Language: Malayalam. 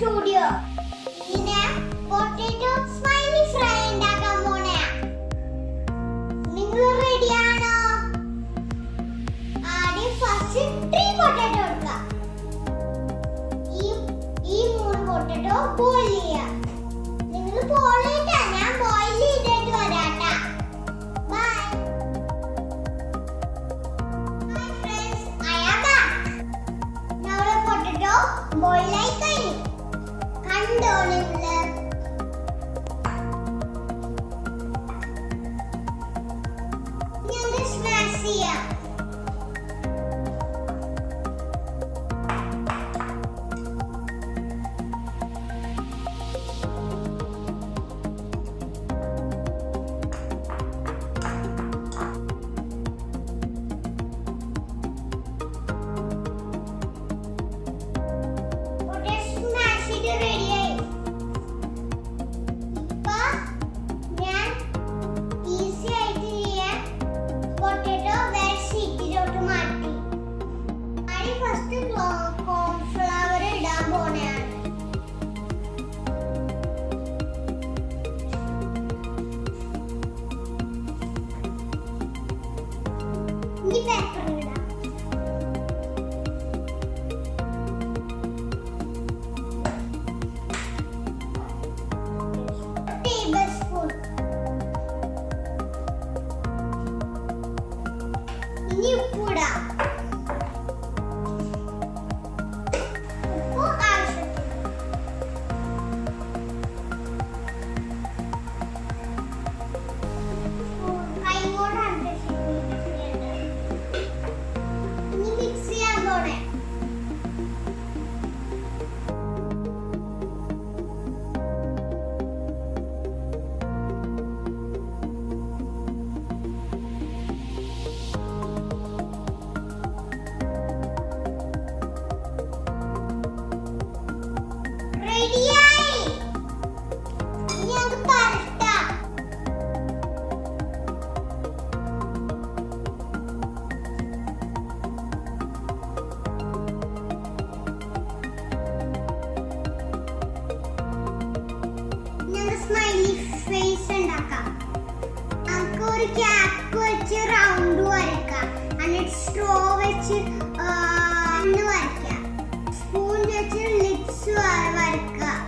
സ്റ്റുഡിയോ. ഇങ്ങനെ പൊട്ടറ്റോ സ്മൈലി ഫ്രൈ ഉണ്ടാക്കാൻ പോണേ. നിങ്ങൾ റെഡിയാണോ? ആദ്യം ഫസ്റ്റ് 3 പൊട്ടറ്റോ എടുക്കുക. ഈ 3 പൊട്ടറ്റോ ബോയിൽ ചെയ്യുക. നിങ്ങൾ ബോയിൽ ചെയ്താ ഞാൻ ബോയിൽ ചെയ്തിട്ട് വരാട്ടാ. By. Hi friends, I am back. Now the potato boil ആയി കഴിഞ്ഞു. കണ്ടോ നിങ്ങള്? ഞങ്ങൾ സ്മാഷ് ചെയ്യാം. സ്മൈലി ഫേസ് ഉണ്ടാക്കാം. നമുക്ക് ഒരു ക്യാപ്പ് വെച്ച് റൗണ്ട് വരക്കാം. എന്നിട്ട് സ്ട്രോ വെച്ച് വരക്കാം. സ്പൂൺ വെച്ച് ലിപ്സ് വരക്കാം.